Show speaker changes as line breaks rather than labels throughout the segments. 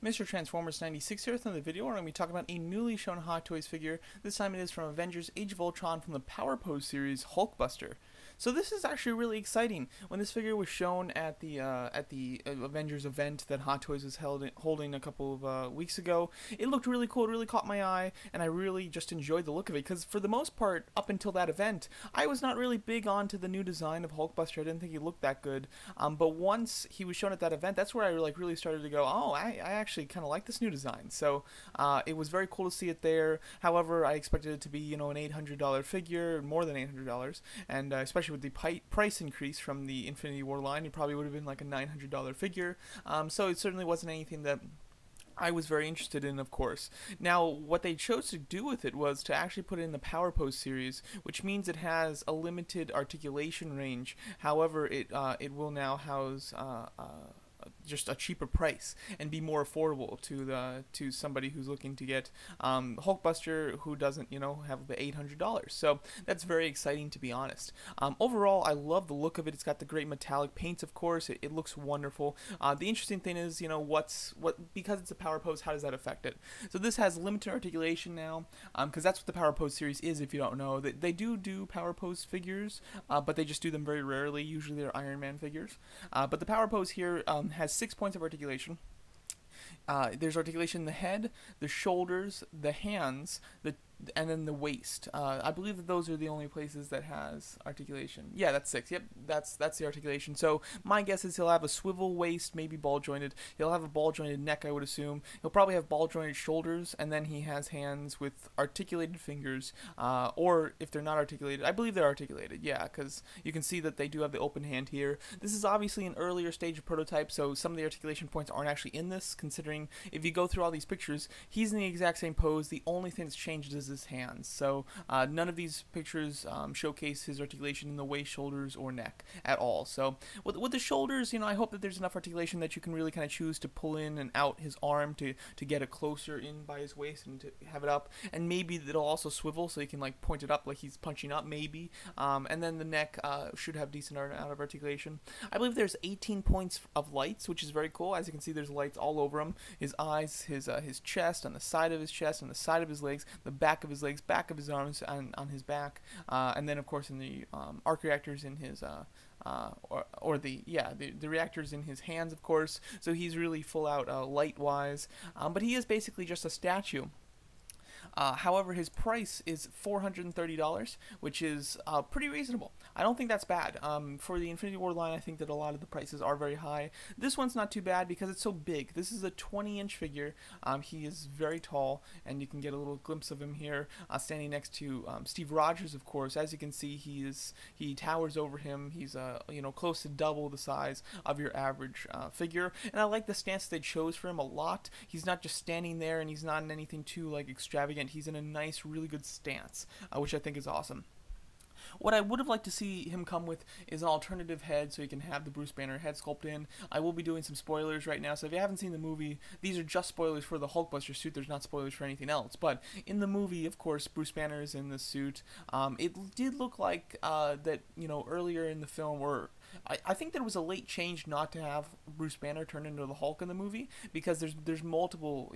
Mr. Transformers 96 here with another video where I'm going to be talking about a newly shown Hot Toys figure. This time it is from Avengers Age of Ultron from the Power Pose series, Hulkbuster. So this is actually really exciting. When this figure was shown at the Avengers event that Hot Toys was holding a couple of weeks ago, it looked really cool. It really caught my eye, and I really just enjoyed the look of it. Because for the most part, up until that event, I was not really big onto the new design of Hulkbuster. I didn't think he looked that good. But once he was shown at that event, that's where I really started to go, oh, I actually kind of like this new design. So it was very cool to see it there. However, I expected it to be an $800 figure, more than $800, and especially with the price increase from the Infinity War line, it probably would have been like a $900 figure. So it certainly wasn't anything that I was very interested in, of course. Now, what they chose to do with it was to actually put it in the Power Pose series, which means it has a limited articulation range. However, it will now house just a cheaper price and be more affordable to somebody who's looking to get Hulkbuster, who doesn't have the $800. So that's very exciting, to be honest. Overall, I love the look of it. It's got the great metallic paints, of course. It looks wonderful. The interesting thing is, because it's a Power Pose, how does that affect it? So this has limited articulation now, because that's what the Power Pose series is. If you don't know, they do Power Pose figures, but they just do them very rarely. Usually they're Iron Man figures. But the Power Pose here has 6 points of articulation. There's articulation in the head, the shoulders, the hands, and then the waist. I believe that those are the only places that has articulation. Yeah, that's 6. Yep, that's the articulation. So my guess is he'll have a swivel waist, maybe ball jointed. He'll have a ball jointed neck, I would assume. He'll probably have ball jointed shoulders, and then he has hands with articulated fingers. Or if they're not articulated, I believe they're articulated. Yeah, because you can see that they do have the open hand here. This is obviously an earlier stage of prototype, so some of the articulation points aren't actually in this. Considering if you go through all these pictures, he's in the exact same pose. The only thing that's changed is his hands. So none of these pictures showcase his articulation in the waist, shoulders, or neck at all. So with the shoulders, I hope that there's enough articulation that you can really kind of choose to pull in and out his arm to get it closer in by his waist and to have it up. And maybe it'll also swivel so you can like point it up like he's punching up, maybe. And then the neck should have decent amount of articulation. I believe there's 18 points of lights, which is very cool. As you can see, there's lights all over him. His eyes, his chest, on the side of his chest, on the side of his legs, the back of his legs, back of his arms, and on his back, and then of course in the arc reactors in his the reactors in his hands, of course. So he's really full out light wise, but he is basically just a statue. However, his price is $430, which is pretty reasonable. I don't think that's bad. For the Infinity War line, I think that a lot of the prices are very high. This one's not too bad because it's so big. This is a 20-inch figure. He is very tall, and you can get a little glimpse of him here standing next to Steve Rogers, of course. As you can see, he towers over him. He's close to double the size of your average figure, and I like the stance they chose for him a lot. He's not just standing there, and he's not in anything too like extravagant. He's in a nice, really good stance, which I think is awesome. What I would have liked to see him come with is an alternative head so he can have the Bruce Banner head sculpt in. I will be doing some spoilers right now, so if you haven't seen the movie, these are just spoilers for the Hulkbuster suit. There's not spoilers for anything else. But in the movie, of course, Bruce Banner is in the suit. It did look like that, earlier in the film, or I think there was a late change not to have Bruce Banner turn into the Hulk in the movie, because there's multiple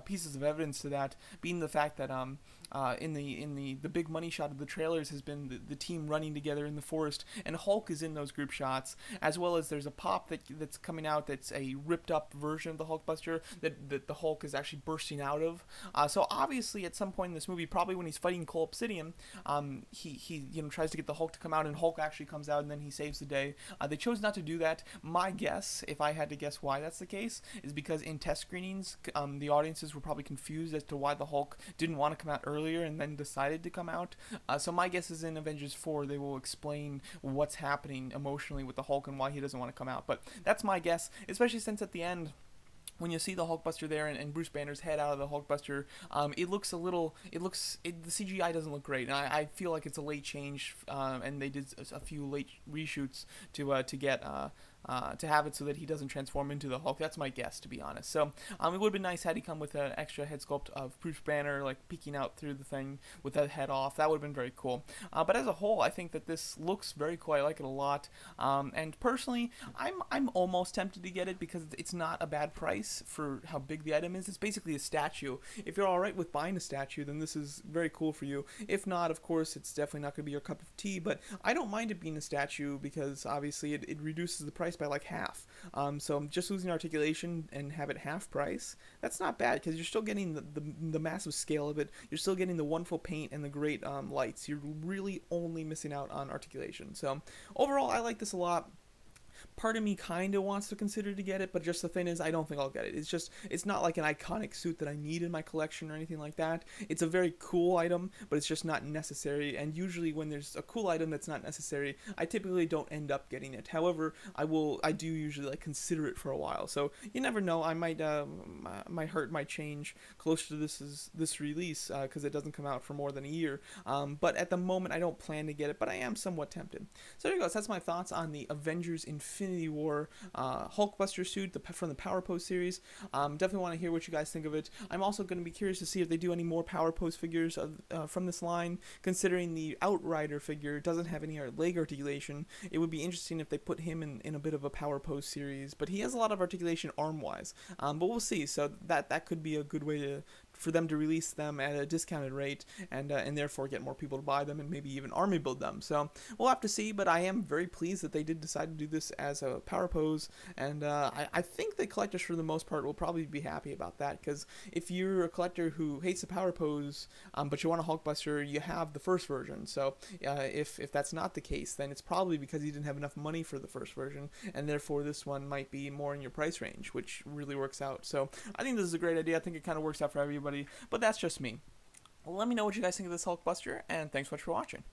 pieces of evidence to that, being the fact that in the big money shot of the trailers has been the team running together in the forest, and Hulk is in those group shots, as well as there's a pop that's coming out that's a ripped up version of the Hulkbuster that the Hulk is actually bursting out of. So obviously at some point in this movie, probably when he's fighting Cole Obsidian, he tries to get the Hulk to come out, and Hulk actually comes out and then he saves the day. They chose not to do that. My guess, if I had to guess why that's the case, is because in test screenings, the audiences were probably confused as to why the Hulk didn't want to come out earlier and then decided to come out. So my guess is in Avengers 4 they will explain what's happening emotionally with the Hulk and why he doesn't want to come out. But that's my guess, especially since at the end, when you see the Hulkbuster there and Bruce Banner's head out of the Hulkbuster, it looks a little, the CGI doesn't look great, and I feel like it's a late change, and they did a few late reshoots to get to have it so that he doesn't transform into the Hulk. That's my guess, to be honest. So it would have been nice had he come with an extra head sculpt of Bruce Banner, like peeking out through the thing with that head off. That would have been very cool. But as a whole, I think that this looks very cool. I like it a lot. And personally, I'm almost tempted to get it because it's not a bad price for how big the item is. It's basically a statue. If you're alright with buying a statue, then this is very cool for you. If not, of course, it's definitely not going to be your cup of tea, but I don't mind it being a statue because obviously it reduces the price by like half. So I'm just losing articulation and have it half price. That's not bad because you're still getting the massive scale of it. You're still getting the wonderful paint and the great lights. You're really only missing out on articulation. So overall, I like this a lot. Part of me kind of wants to consider to get it, but just the thing is, I don't think I'll get it. It's not like an iconic suit that I need in my collection or anything like that. It's a very cool item, but it's just not necessary, and usually when there's a cool item that's not necessary, I typically don't end up getting it. However, I do usually like consider it for a while, so you never know. I might, my heart might change closer to this release, because it doesn't come out for more than a year, but at the moment I don't plan to get it, but I am somewhat tempted. So there you go, so that's my thoughts on the Avengers Infinity War Hulkbuster suit from the Power Pose series. Definitely want to hear what you guys think of it. I'm also going to be curious to see if they do any more Power Pose figures from this line, considering the Outrider figure doesn't have any leg articulation. It would be interesting if they put him in a bit of a Power Pose series, but he has a lot of articulation arm-wise. But we'll see, so that could be a good way for them to release them at a discounted rate and therefore get more people to buy them and maybe even army build them. So we'll have to see, but I am very pleased that they did decide to do this as a Power Pose, and I think the collectors for the most part will probably be happy about that, because if you're a collector who hates the Power Pose but you want a Hulkbuster, you have the first version. So if that's not the case, then it's probably because you didn't have enough money for the first version, and therefore this one might be more in your price range, which really works out. So I think this is a great idea. I think it kind of works out for everybody, but that's just me. Let me know what you guys think of this Hulkbuster, and thanks so much for watching.